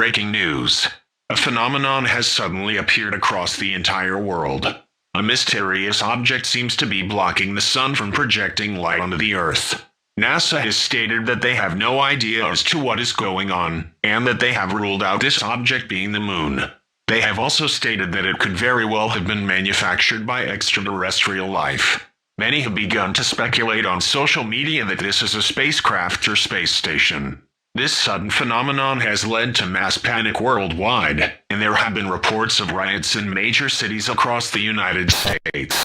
Breaking news. A phenomenon has suddenly appeared across the entire world. A mysterious object seems to be blocking the sun from projecting light onto the Earth. NASA has stated that they have no idea as to what is going on, and that they have ruled out this object being the moon. They have also stated that it could very well have been manufactured by extraterrestrial life. Many have begun to speculate on social media that this is a spacecraft or space station. This sudden phenomenon has led to mass panic worldwide, and there have been reports of riots in major cities across the United States.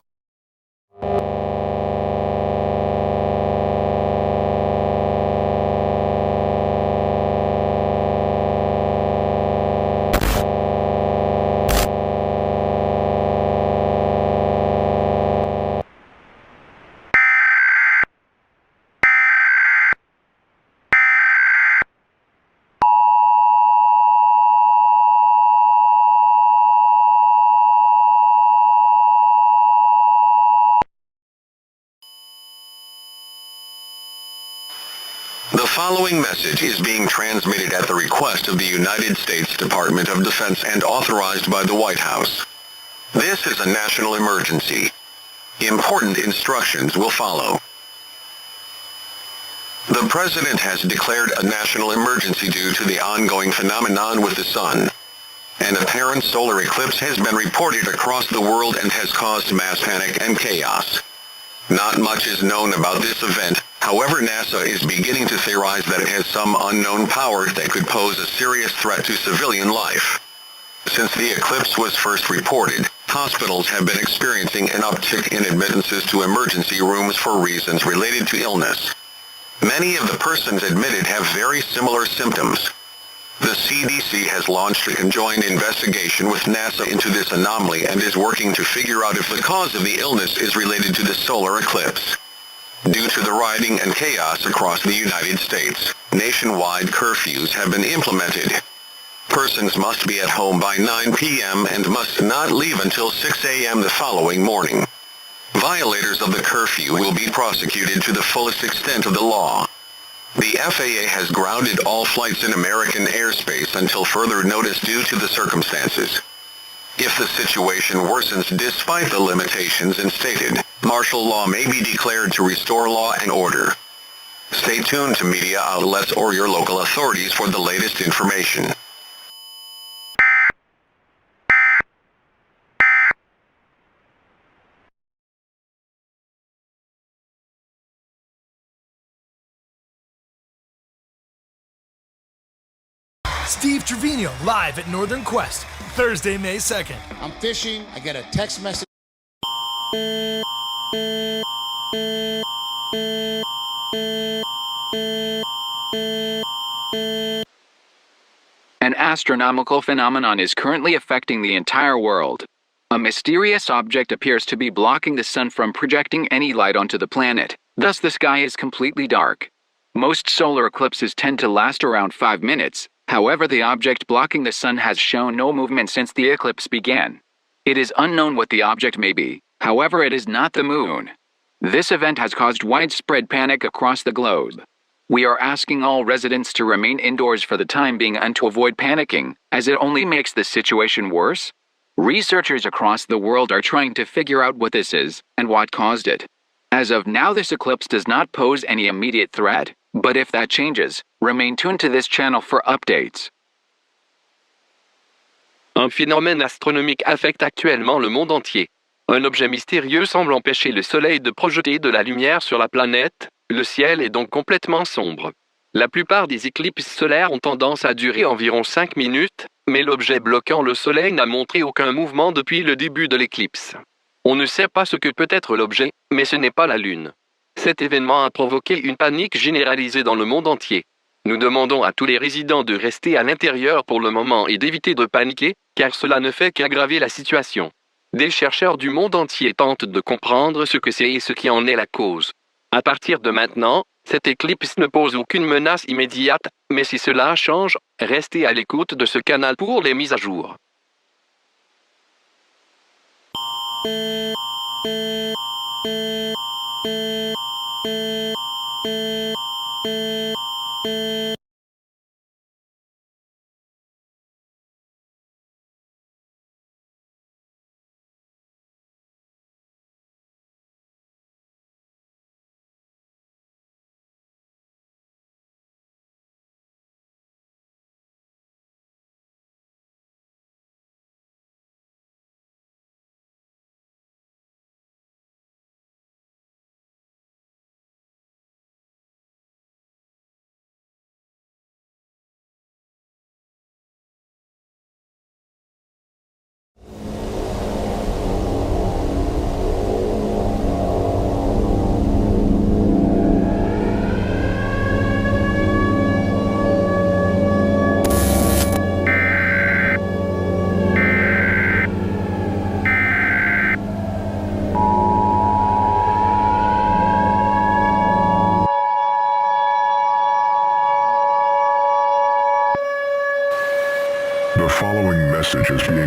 The following message is being transmitted at the request of the United States Department of Defense and authorized by the White House. This is a national emergency. Important instructions will follow. The President has declared a national emergency due to the ongoing phenomenon with the sun. An apparent solar eclipse has been reported across the world and has caused mass panic and chaos. Not much is known about this event. However, NASA is beginning to theorize that it has some unknown power that could pose a serious threat to civilian life. Since the eclipse was first reported, hospitals have been experiencing an uptick in admittances to emergency rooms for reasons related to illness. Many of the persons admitted have very similar symptoms. The CDC has launched a conjoined investigation with NASA into this anomaly and is working to figure out if the cause of the illness is related to the solar eclipse. Due to the rioting and chaos across the United States, nationwide curfews have been implemented. Persons must be at home by 9 p.m. and must not leave until 6 a.m. the following morning. Violators of the curfew will be prosecuted to the fullest extent of the law. The FAA has grounded all flights in American airspace until further notice due to the circumstances. If the situation worsens despite the limitations instated, martial law may be declared to restore law and order. Stay tuned to media outlets or your local authorities for the latest information. Steve Trevino live at Northern Quest, Thursday, May 2nd. I'm fishing, I get a text message. An astronomical phenomenon is currently affecting the entire world. A mysterious object appears to be blocking the sun from projecting any light onto the planet. Thus, the sky is completely dark. Most solar eclipses tend to last around 5 minutes. However, the object blocking the sun has shown no movement since the eclipse began. It is unknown what the object may be. However, it is not the moon. This event has caused widespread panic across the globe. We are asking all residents to remain indoors for the time being and to avoid panicking, as it only makes the situation worse. Researchers across the world are trying to figure out what this is and what caused it. As of now, this eclipse does not pose any immediate threat, but if that changes, remain tuned to this channel for updates. Un phénomène astronomique affecte actuellement le monde entier. Un objet mystérieux semble empêcher le Soleil de projeter de la lumière sur la planète. Le ciel est donc complètement sombre. La plupart des éclipses solaires ont tendance à durer environ 5 minutes, mais l'objet bloquant le Soleil n'a montré aucun mouvement depuis le début de l'éclipse. On ne sait pas ce que peut être l'objet, mais ce n'est pas la Lune. Cet événement a provoqué une panique généralisée dans le monde entier. Nous demandons à tous les résidents de rester à l'intérieur pour le moment et d'éviter de paniquer, car cela ne fait qu'aggraver la situation. Des chercheurs du monde entier tentent de comprendre ce que c'est et ce qui en est la cause. À partir de maintenant, cette éclipse ne pose aucune menace immédiate, mais si cela change, restez à l'écoute de ce canal pour les mises à jour.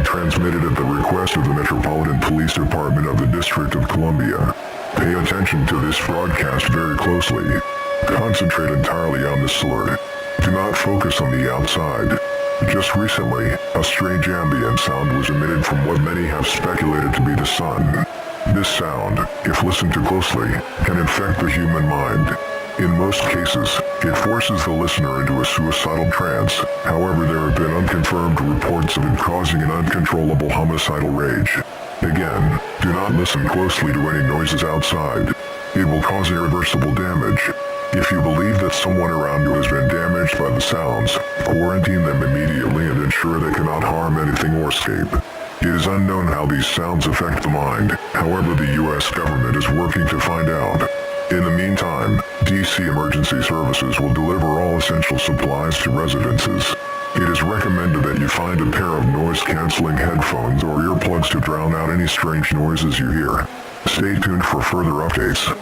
being transmitted at the request of the Metropolitan Police Department of the District of Columbia. Pay attention to this broadcast very closely. Concentrate entirely on this alert. Do not focus on the outside. Just recently, a strange ambient sound was emitted from what many have speculated to be the sun. This sound, if listened to closely, can infect the human mind. In most cases, it forces the listener into a suicidal trance. However, there have been unconfirmed reports of it causing an uncontrollable homicidal rage. Again, do not listen closely to any noises outside. It will cause irreversible damage. If you believe that someone around you has been damaged by the sounds, quarantine them immediately and ensure they cannot harm anything or escape. It is unknown how these sounds affect the mind. However, the U.S. government is working to find out. In the meantime, DC Emergency Services will deliver all essential supplies to residences. It is recommended that you find a pair of noise-canceling headphones or earplugs to drown out any strange noises you hear. Stay tuned for further updates.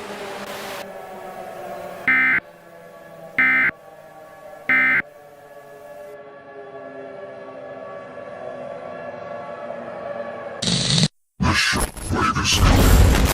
The shockwave is coming.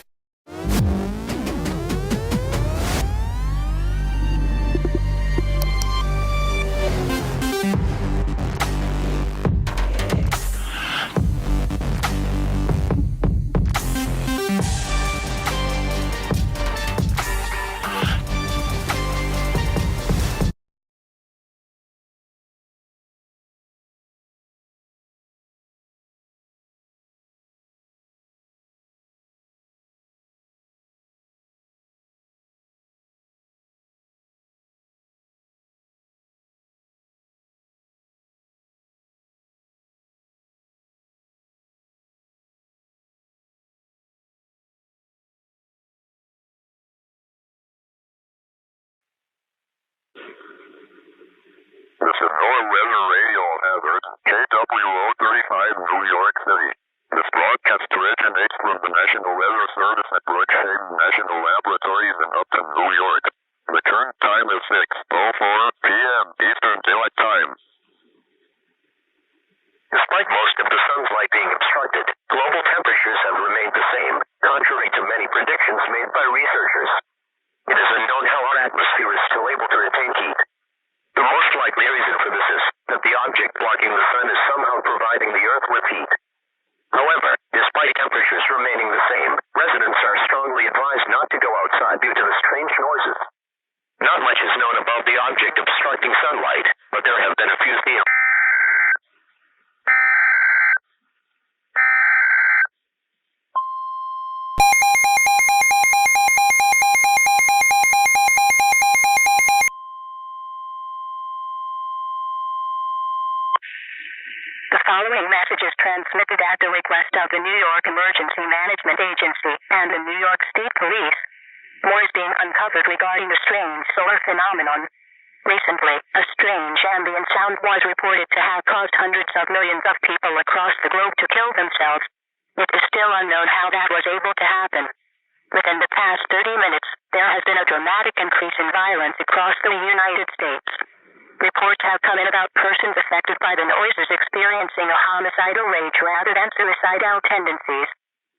This is NOAA radio hazard, KW035, New York City. This broadcast originates from the National Weather Service at Brookhaven National Laboratories in Upton, New York. The current time is 6:04 p.m. Eastern Daylight Time. Despite most of the sun's light being obstructed, global temperatures have remained the same, contrary to many predictions made by researchers. It is unknown how our atmosphere is still able to retain heat. The most likely reason for this is that the object blocking the sun is somehow providing the Earth with heat. However, despite temperatures remaining the same, residents are strongly advised not to go outside due to the strange noises. Not much is known about the object obstructing sunlight, but there have been a few theories. The following message is transmitted at the request of the New York Emergency Management Agency and the New York State Police. More is being uncovered regarding the strange solar phenomenon. Recently, a strange ambient sound was reported to have caused hundreds of millions of people across the globe to kill themselves. It is still unknown how that was able to happen. Within the past 30 minutes, there has been a dramatic increase in violence across the United States. Reports have come in about persons affected by the noises experiencing a homicidal rage rather than suicidal tendencies.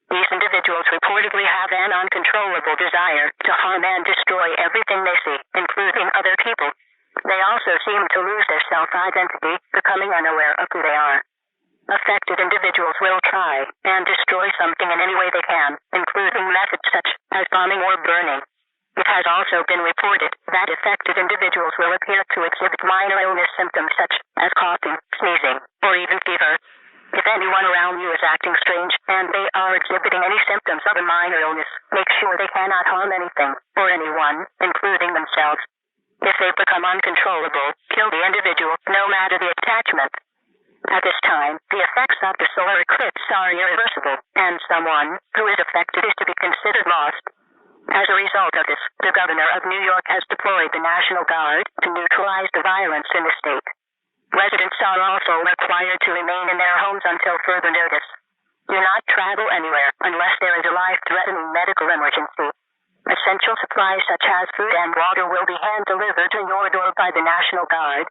These individuals reportedly have an uncontrollable desire to harm and destroy everything they see, including other people. They also seem to lose their self-identity, becoming unaware of who they are. Affected individuals will try and destroy something in any way they can, including methods such as bombing or burning. It has also been reported that affected individuals will appear to exhibit minor illness symptoms such as coughing, sneezing, or even fever. If anyone around you is acting strange and they are exhibiting any symptoms of a minor illness, make sure they cannot harm anything or anyone, including themselves. If they become uncontrollable, kill the individual, no matter the attachment. At this time, the effects of the solar eclipse are irreversible, and someone who is affected is to be considered lost. As a result of this, the governor of New York has deployed the National Guard to neutralize the violence in the state. Residents are also required to remain in their homes until further notice. Do not travel anywhere unless there is a life-threatening medical emergency. Essential supplies such as food and water will be hand-delivered to your door by the National Guard.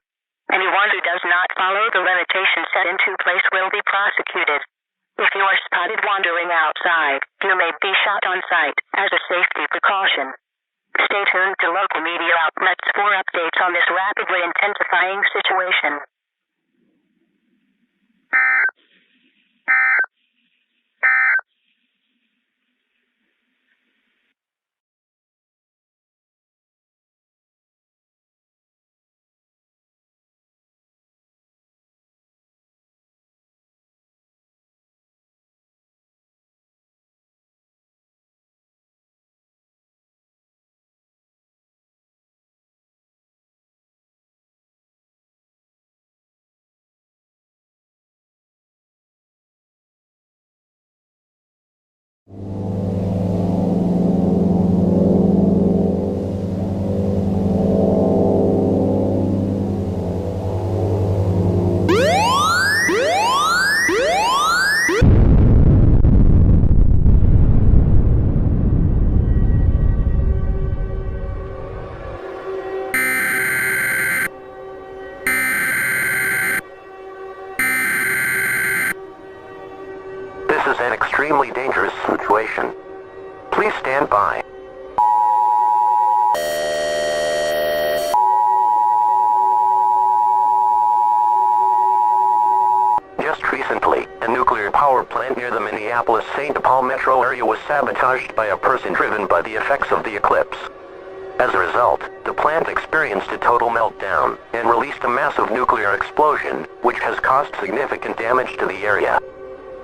Anyone who does not follow the limitations set into place will be prosecuted. If you are spotted wandering outside, you may be shot on sight as a safety precaution. Stay tuned to local media outlets for updates on this rapidly intensifying situation. This is an extremely dangerous situation. Please stand by. Just recently, a nuclear power plant near the Minneapolis-St. Paul metro area was sabotaged by a person driven by the effects of the eclipse. As a result, the plant experienced a total meltdown and released a massive nuclear explosion, which has caused significant damage to the area.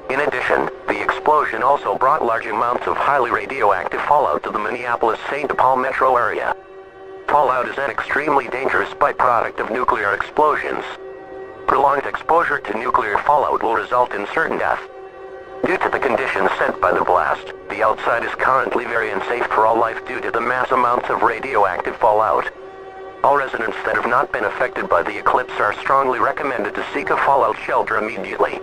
In addition, the explosion also brought large amounts of highly radioactive fallout to the Minneapolis-St. Paul metro area. Fallout is an extremely dangerous byproduct of nuclear explosions. Prolonged exposure to nuclear fallout will result in certain death. Due to the conditions set by the blast, the outside is currently very unsafe for all life due to the mass amounts of radioactive fallout. All residents that have not been affected by the eclipse are strongly recommended to seek a fallout shelter immediately.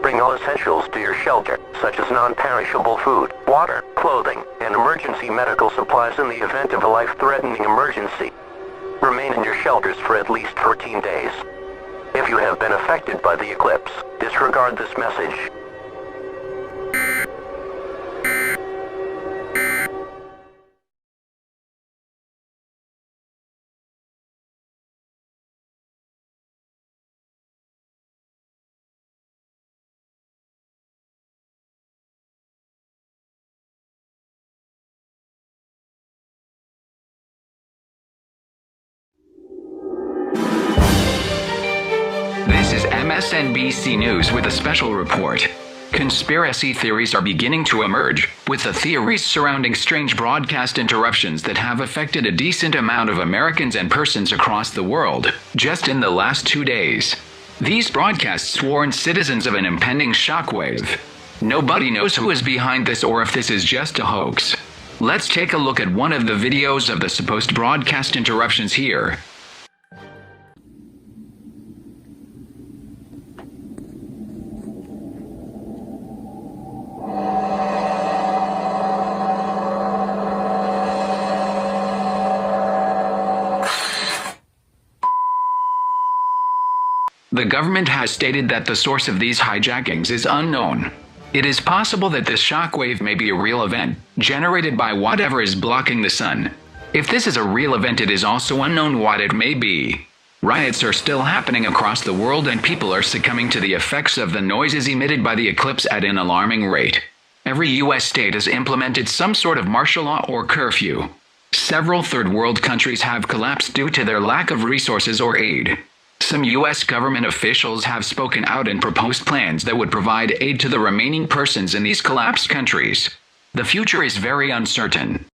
Bring all essentials to your shelter, such as non-perishable food, water, clothing, and emergency medical supplies in the event of a life-threatening emergency. Remain in your shelters for at least 14 days. If you have been affected by the eclipse, disregard this message. This is MSNBC News with a special report. Conspiracy theories are beginning to emerge, with the theories surrounding strange broadcast interruptions that have affected a decent amount of Americans and persons across the world, just in the last 2 days. These broadcasts warn citizens of an impending shockwave. Nobody knows who is behind this or if this is just a hoax. Let's take a look at one of the videos of the supposed broadcast interruptions here. The government has stated that the source of these hijackings is unknown. It is possible that this shockwave may be a real event, generated by whatever is blocking the sun. If this is a real event, it is also unknown what it may be. Riots are still happening across the world and people are succumbing to the effects of the noises emitted by the eclipse at an alarming rate. Every U.S. state has implemented some sort of martial law or curfew. Several third world countries have collapsed due to their lack of resources or aid. Some U.S. government officials have spoken out and proposed plans that would provide aid to the remaining persons in these collapsed countries. The future is very uncertain.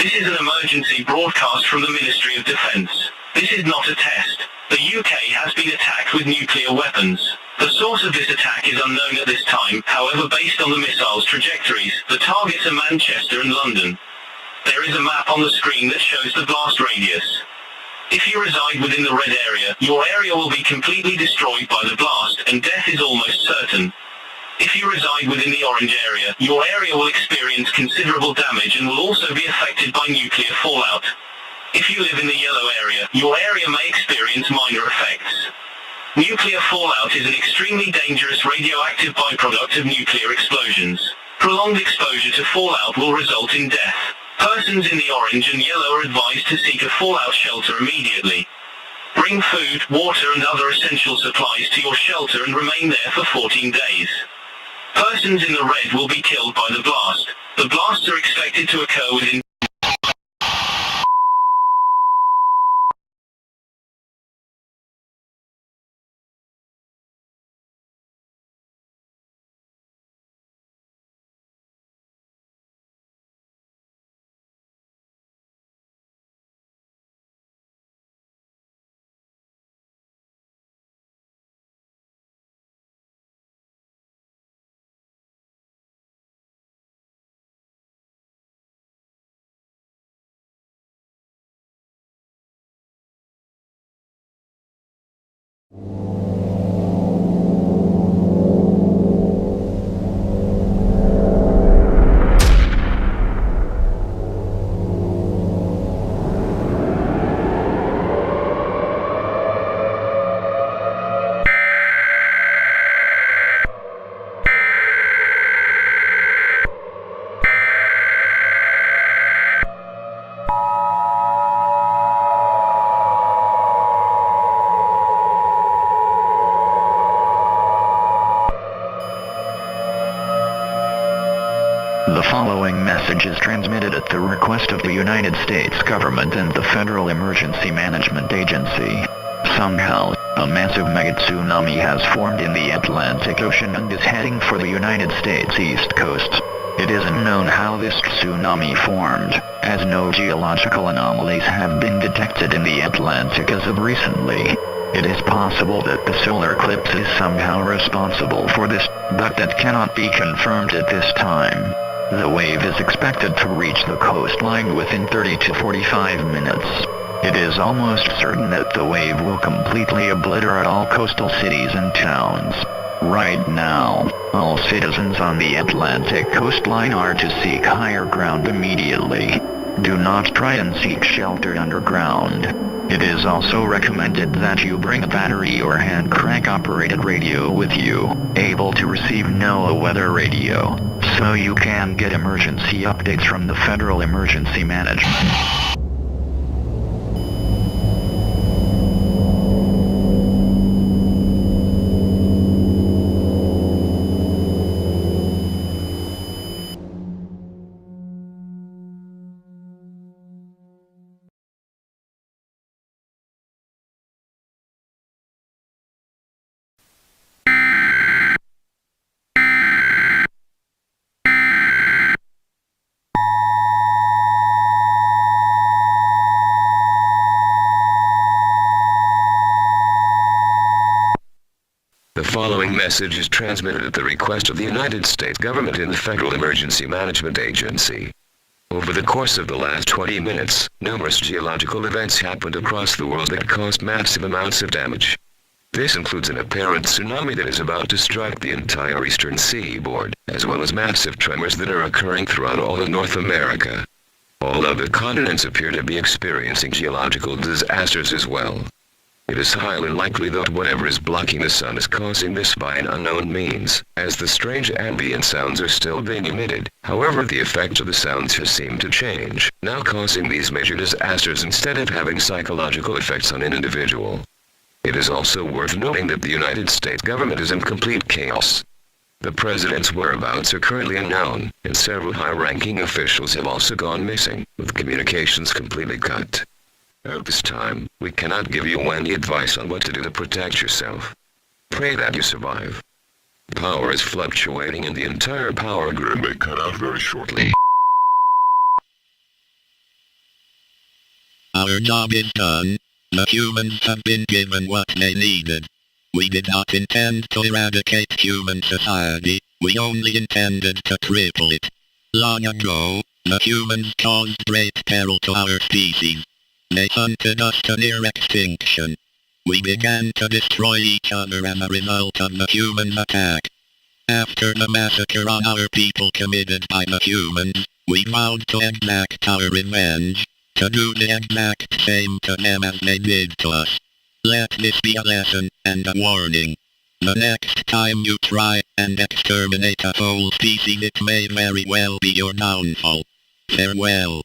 This is an emergency broadcast from the Ministry of Defence. This is not a test. The UK has been attacked with nuclear weapons. The source of this attack is unknown at this time, however based on the missile's trajectories, the targets are Manchester and London. There is a map on the screen that shows the blast radius. If you reside within the red area, your area will be completely destroyed by the blast, and death is almost certain. If you reside within the orange area, your area will experience considerable damage and will also be affected by nuclear fallout. If you live in the yellow area, your area may experience minor effects. Nuclear fallout is an extremely dangerous radioactive byproduct of nuclear explosions. Prolonged exposure to fallout will result in death. Persons in the orange and yellow are advised to seek a fallout shelter immediately. Bring food, water and other essential supplies to your shelter and remain there for 14 days. Persons in the red will be killed by the blast. The blasts are expected to occur within The following message is transmitted at the request of the United States government and the Federal Emergency Management Agency. Somehow, a massive megatsunami has formed in the Atlantic Ocean and is heading for the United States East Coast. It isn't known how this tsunami formed, as no geological anomalies have been detected in the Atlantic as of recently. It is possible that the solar eclipse is somehow responsible for this, but that cannot be confirmed at this time. The wave is expected to reach the coastline within 30 to 45 minutes. It is almost certain that the wave will completely obliterate all coastal cities and towns. Right now, all citizens on the Atlantic coastline are to seek higher ground immediately. Do not try and seek shelter underground. It is also recommended that you bring a battery or hand crank operated radio with you, able to receive NOAA weather radio, so you can get emergency updates from the Federal Emergency Management. The following message is transmitted at the request of the United States government and the Federal Emergency Management Agency. Over the course of the last 20 minutes, numerous geological events happened across the world that caused massive amounts of damage. This includes an apparent tsunami that is about to strike the entire eastern seaboard, as well as massive tremors that are occurring throughout all of North America. All other continents appear to be experiencing geological disasters as well. It is highly likely that whatever is blocking the sun is causing this by an unknown means, as the strange ambient sounds are still being emitted. However, the effect of the sounds has seemed to change, now causing these major disasters instead of having psychological effects on an individual. It is also worth noting that the United States government is in complete chaos. The president's whereabouts are currently unknown, and several high-ranking officials have also gone missing, with communications completely cut. At this time, we cannot give you any advice on what to do to protect yourself. Pray that you survive. Power is fluctuating and the entire power grid may cut out very shortly. Our job is done. The humans have been given what they needed. We did not intend to eradicate human society, we only intended to cripple it. Long ago, the humans caused great peril to our species. They hunted us to near extinction. We began to destroy each other as a result of the human attack. After the massacre on our people committed by the humans, we vowed to exact our revenge, to do the exact same to them as they did to us. Let this be a lesson, and a warning. The next time you try and exterminate a whole species, it may very well be your downfall. Farewell.